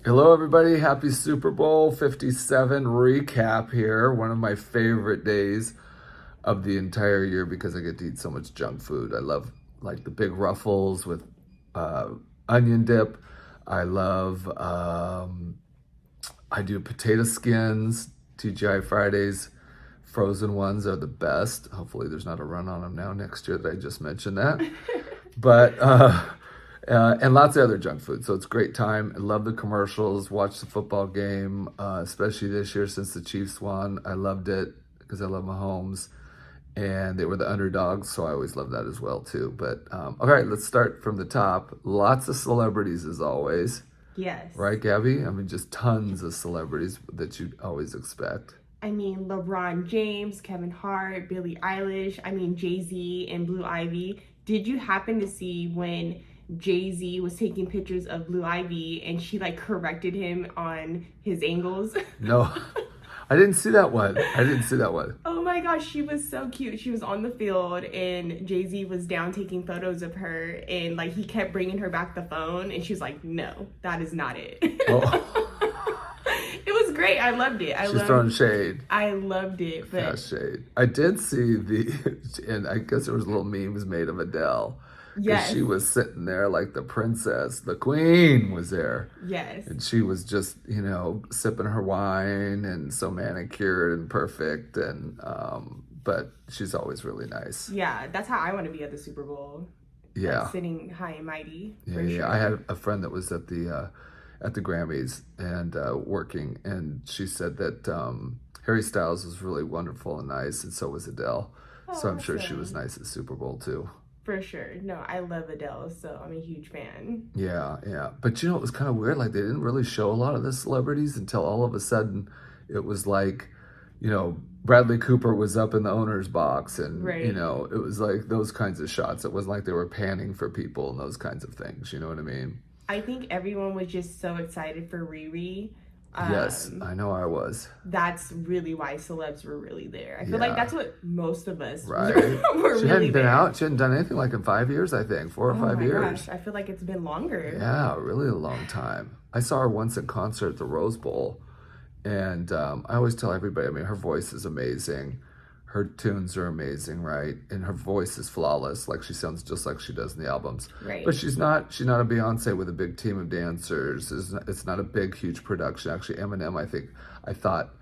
Hello, everybody. Happy Super Bowl 57 recap here. One of my favorite days of the entire year because I get to eat so much junk food. I love like the big ruffles with uh, onion dip. I love, I do potato skins, TGI Fridays. Frozen ones are the best. Hopefully there's not a run on them now next year that I just mentioned that. But, and lots of other junk food. So it's a great time. I love the commercials, watch the football game, especially this year since the Chiefs won. I loved it because I love Mahomes and they were the underdogs. So I always love that as well too. But all right, let's start from the top. Lots of celebrities as always. Yes. Right, Gabby? I mean, just tons of celebrities that you'd always expect. I mean, LeBron James, Kevin Hart, Billie Eilish, Jay-Z and Blue Ivy. Did you happen to see when Jay-Z was taking pictures of Blue Ivy and she like corrected him on his angles? No, I didn't see that one. Oh my gosh, she was so cute. She was on the field and Jay-Z was down taking photos of her and like he kept bringing her back the phone and she was like, no, that is not it. Oh. It was great. I loved it. She's throwing shade. I loved it. But Fast shade. I did see and I guess there was little memes made of Adele. yes, She was sitting there like the princess. The queen was there. yes. And she was just, sipping her wine and so manicured and perfect. And, but she's always really nice. Yeah, that's how I want to be at the Super Bowl. Yeah. Like, sitting high and mighty. Yeah, For yeah. sure. I had a friend that was at the Grammys and working, and she said that Harry Styles was really wonderful and nice, and so was Adele. So I'm sure she was Awesome. nice at Super Bowl too. For sure. No, I love Adele, so I'm a huge fan. Yeah, yeah. But it was kind of weird. Like they didn't really show a lot of the celebrities until all of a sudden it was like, Bradley Cooper was up in the owner's box, and Right. it was like those kinds of shots. It wasn't like they were panning for people and those kinds of things. You know what I mean? I think everyone was just so excited for Riri. Yes, I know I was. That's really why celebs were really there. I feel Yeah. like that's what most of us Right. were She really hadn't been there. out. She hadn't done anything like in 5 years, I think. 4 or Oh 5 my years. gosh, I feel like it's been longer. Yeah, really a long time. I saw her once in concert at the Rose Bowl. And I always tell everybody, her voice is amazing. Her tunes are amazing, right? And her voice is flawless. Like she sounds just like she does in the albums. Right. But she's not a Beyonce with a big team of dancers. It's not a big, huge production. Actually, Eminem, I thought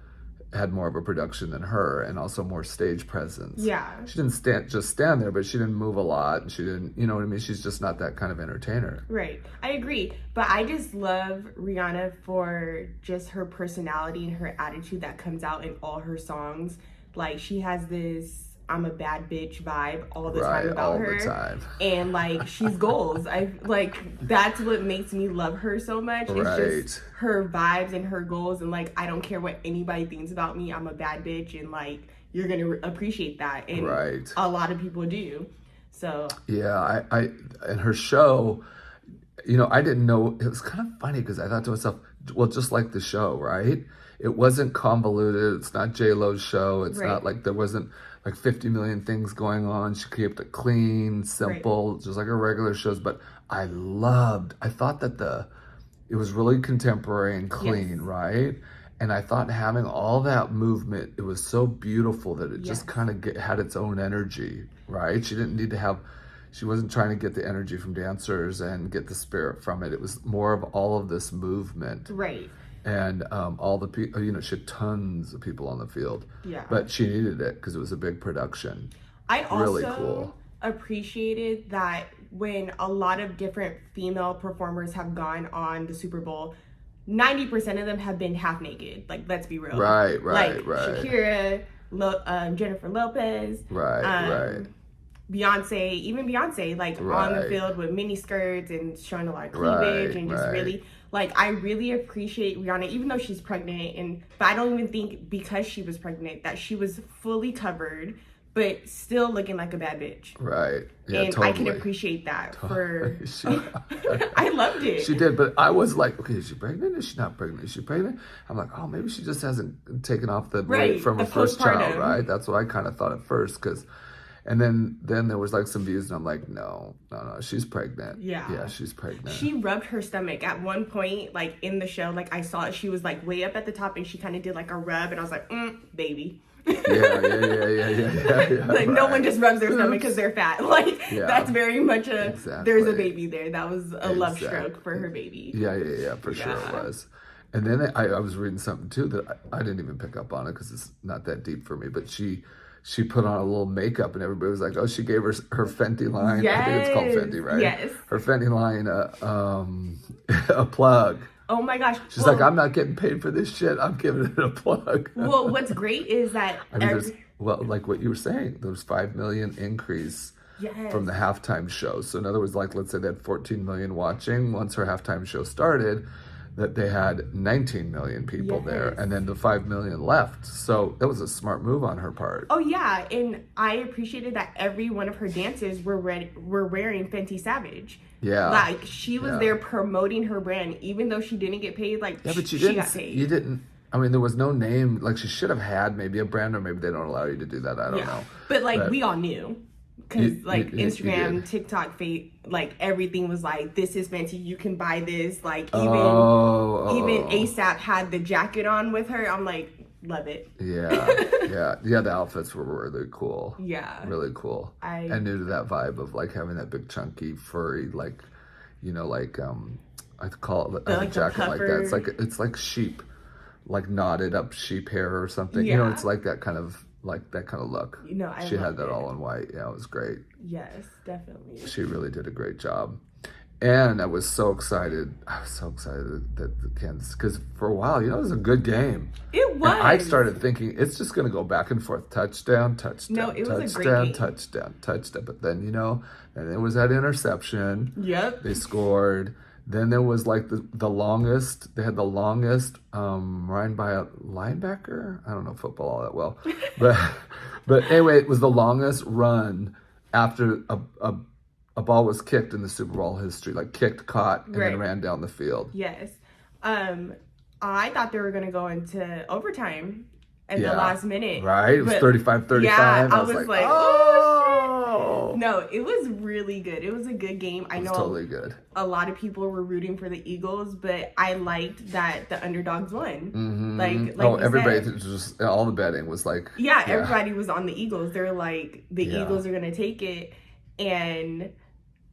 had more of a production than her and also more stage presence. Yeah. She didn't just stand there, but she didn't move a lot and she didn't, you know what I mean? She's just not that kind of entertainer. Right. I agree. But I just love Rihanna for just her personality and her attitude that comes out in all her songs. Like she has this I'm a bad bitch vibe all the time about all her. the time. And like she's goals. I like that's what makes me love her so much. Right. It's just her vibes and her goals and like I don't care what anybody thinks about me. I'm a bad bitch and like you're gonna appreciate that. And Right. a lot of people do. So Yeah, I and her show, I didn't know. It was kind of funny because I thought to myself, well, just like the show, right? It wasn't convoluted. It's not J-Lo's show. It's Right. not like there wasn't like 50 million things going on. She kept it clean, simple, just like her regular shows. But I thought that it was really contemporary and clean, Yes. right? And I thought having all that movement, it was so beautiful that it just Yes. kind of had its own energy, right? She wasn't trying to get the energy from dancers and get the spirit from it. It was more of all of this movement. right. And all the people, she had tons of people on the field. Yeah. But she needed it because it was a big production. I also Really cool. appreciated that when a lot of different female performers have gone on the Super Bowl, 90% of them have been half naked. Like, let's be real. Right. Like Shakira, Jennifer Lopez, Right. Beyonce, like on the Right. field with mini skirts and showing a lot of cleavage Right, and just right. really, like, I really appreciate Rihanna, even though she's pregnant, but I don't even think because she was pregnant that she was fully covered, but still looking like a bad bitch. Right. Yeah, And totally. I can appreciate that for, She- I loved it. She did, but I was like, okay, is she pregnant? Is she not pregnant? Is she pregnant? I'm like, oh, maybe she just hasn't taken off the weight Right, from her the first child, postpartum. right? That's what I kind of thought at first, because And then there was like some views, and I'm like, no, she's pregnant. Yeah, she's pregnant. She rubbed her stomach at one point, like in the show. Like I saw it, she was like way up at the top, and she kind of did like a rub, and I was like, baby. Yeah. Like no one just rubs their stomach because they're fat. Like that's very much there's a baby there. That was a love stroke for her baby. Yeah, for sure it was. And then I was reading something too that I didn't even pick up on it because it's not that deep for me. But she put on a little makeup, and everybody was like, "Oh, she gave her Fenty line." Yes. I think it's called Fenty, right? Yes. Her Fenty line, a plug. Oh my gosh. She's like, I'm not getting paid for this shit. I'm giving it a plug. Well, what's great is that like what you were saying, there was 5 million increase from the halftime show. So in other words, like let's say they had 14 million watching. Once her halftime show started, that they had 19 million people there, and then the 5 million left. So that was a smart move on her part. Oh yeah, and I appreciated that every one of her dances were wearing Fenty Savage. Yeah, like she was there promoting her brand, even though she didn't get paid. Like but she got paid. You didn't. I mean, there was no name. Like she should have had maybe a brand, or maybe they don't allow you to do that. I don't know. But we all knew. Because like Instagram, TikTok, like everything was like, this is Fenty, you can buy this. Like even ASAP had the jacket on with her. I'm like, love it. Yeah. The outfits were really cool. Yeah, really cool. I knew to that vibe of like having that big chunky furry like, I call it a jacket like that. It's like sheep, like knotted up sheep hair or something. Yeah. It's like that kind of. Like that kind of look. She had that all in white. Yeah, it was great. Yes, definitely. She really did a great job. And I was so excited. That the Kansas, because for a while, it was a good game. It was. And I started thinking it's just going to go back and forth. Touchdown. No, it was a great game. Touchdown. But then, and there was that interception. Yep. They scored. Then there was like the longest, they had the longest run by a linebacker. I don't know football all that well. But anyway, it was the longest run after a ball was kicked in the Super Bowl history, like kicked, caught, and then ran down the field. Yes. I thought they were going to go into overtime at the last minute. Right? It was 35-35. Yeah, I was like, oh, shit. No, it was really good. It was a good game. I know totally good. A lot of people were rooting for the Eagles, but I liked that the underdogs won. Mm-hmm. Like everybody just all the betting was like everybody was on the Eagles. They're like the Eagles are gonna take it, and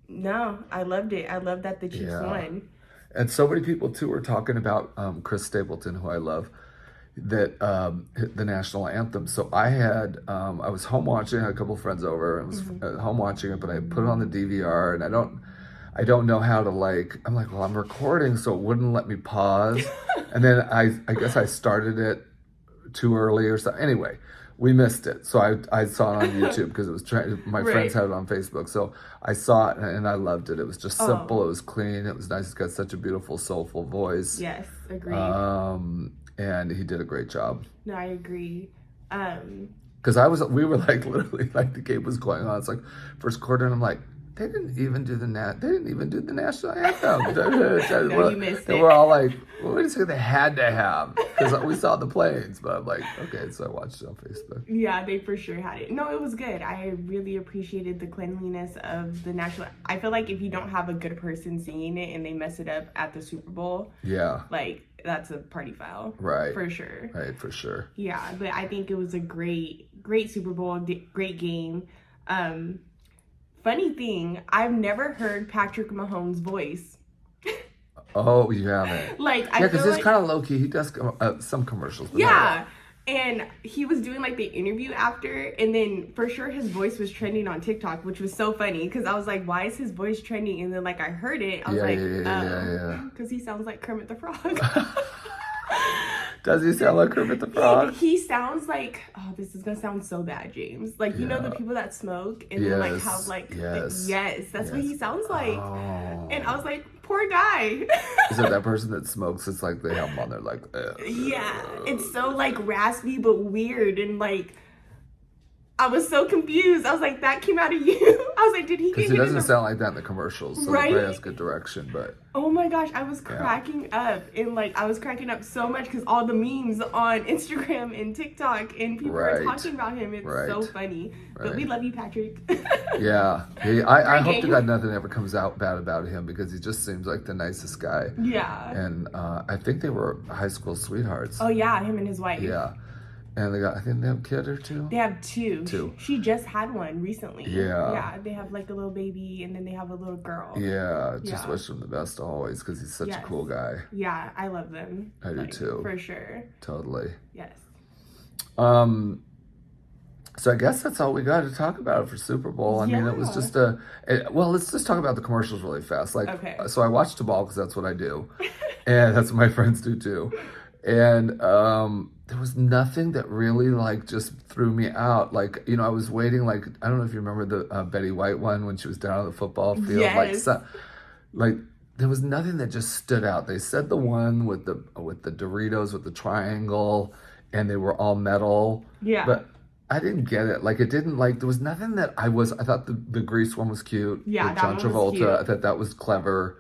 no, I loved it. I love that the Chiefs won. And so many people too were talking about Chris Stapleton, who I love, that the national anthem. So I had I was home watching, I had a couple of friends over, and was home watching it, but I put it on the DVR, and I don't know how to I'm like, well, I'm recording, so it wouldn't let me pause. And then I guess I started it too early or something. Anyway, we missed it. So I saw it on YouTube because it was my friends had it on Facebook. So I saw it and I loved it. It was just simple. It was clean. It was nice. It's got such a beautiful, soulful voice. Yes, agreed. And he did a great job. No, I agree. Because we were like literally like the game was going on. It's like first quarter, and I'm like, they didn't even do the national anthem. No, you missed it. We're all like, well, wait a second, they had to have, because we saw the planes. But I'm like, okay, so I watched it on Facebook. Yeah, they for sure had it. No, it was good. I really appreciated the cleanliness of the national. I feel like if you don't have a good person singing it and they mess it up at the Super Bowl, like that's a party foul, right? For sure, right, for sure. Yeah, but I think it was a great Super Bowl, great game. Funny thing, I've never heard Patrick Mahomes' voice. Oh, you haven't? Because it's kind of low key. He does some commercials. Yeah, and he was doing like the interview after, and then for sure his voice was trending on TikTok, which was so funny because I was like, why is his voice trending? And then I heard it, I was because he sounds like Kermit the Frog. Does he sound like Kermit the Frog? He sounds like, this is gonna sound so bad, James. Like, you know the people that smoke and then have that's what he sounds like. Oh. And I was like, poor guy. Is it that person that smokes? It's like they have them on there like, yeah, it's so raspy but weird, and I was so confused. I was like, that came out of you. I I was like, did he Because get he hit in doesn't the sound like that in the commercials, so Right? he probably has good direction. But Oh my gosh, I was cracking up. And like, I was cracking up so much because all the memes on Instagram and TikTok and people are Right. talking about him. It's Right. so funny. But we Right. love you, Patrick. Yeah, I hope to Drinking. God nothing ever comes out bad about him because he just seems like the nicest guy. Yeah. And I think they were high school sweethearts. Oh yeah, him and his wife. Yeah, and I think they have a kid or two. They have two. Two. She just had one recently. Yeah. Yeah, they have like a little baby and then they have a little girl. Yeah, just Yeah. wish him the best always because he's such a Yes. cool guy. Yeah, I love them. I do too. For sure. Totally. Yes. So I guess that's all we got to talk about for Super Bowl. I mean, it was Yeah. just well, let's just talk about the commercials really fast. Like, Okay. so I watched the ball because that's what I do, and that's what my friends do too. And there was nothing that really like just threw me out. Like, I was waiting. Like, I don't know if you remember the Betty White one when she was down on the football field. Yes. Like there was nothing that just stood out. They said the one with the Doritos with the triangle, and they were all metal. Yeah. But I didn't get it. Like, it didn't, like, there was nothing that I thought the Grease one was cute. Yeah, with that John one was Travolta. cute. I thought that was clever.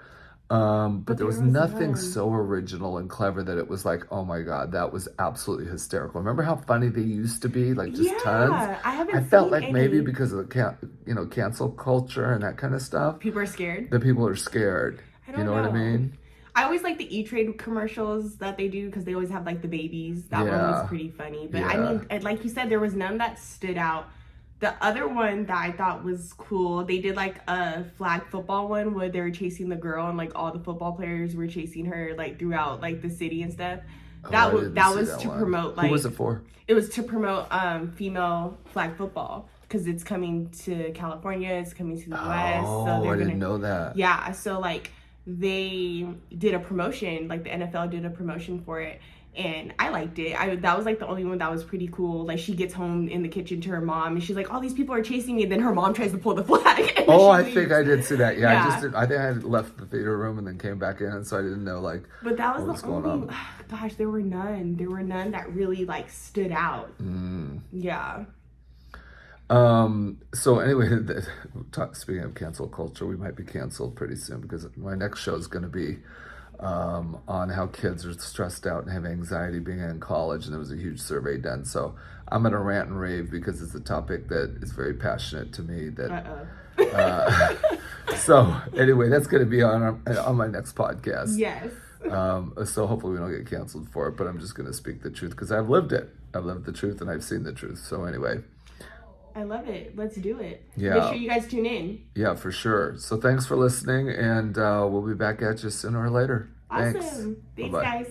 But there was there was nothing none. so original and clever that it was like, oh my God, that was absolutely hysterical. Remember how funny they used to be? Like, just tons. I haven't I felt seen like any. maybe because of the cancel culture and that kind of stuff, People are scared. that people are scared. I don't You know what I know. mean? I always like the E-Trade commercials that they do because they always have like the babies. That one Yeah. was pretty funny. But I Yeah. mean, like you said, there was none that stood out. The other one that I thought was cool, they did like a flag football one where they were chasing the girl and like all the football players were chasing her like throughout like the city and stuff. I didn't That see was that to one. promote Who like was it for? it was to promote female flag football because it's coming to California, it's coming to the West. Oh, So they're I didn't gonna know that. yeah, so like they did a promotion, like the NFL did a promotion for it, and I liked it. That was like the only one that was pretty cool. Like she gets home in the kitchen to her mom, and she's like, "All these people are chasing me." And then her mom tries to pull the flag. And Oh, she I leaves. think I did see that. Yeah, Yeah. I think I had left the theater room and then came back in, so I didn't know like But that was what was the going only. on. Gosh, there were none. There were none that really like stood out. Yeah. So anyway, speaking of cancel culture, we might be canceled pretty soon because my next show is going to be on how kids are stressed out and have anxiety being in college, and there was a huge survey done. So I'm going to rant and rave because it's a topic that is very passionate to me. So anyway, that's going to be on my next podcast. Yes. So hopefully we don't get canceled for it, but I'm just going to speak the truth because I've lived it. I've lived the truth and I've seen the truth. So anyway. I love it. Let's do it. Yeah. Make sure you guys tune in. Yeah, for sure. So thanks for listening, and we'll be back at you sooner or later. Awesome. Thanks. Thanks Bye-bye. guys.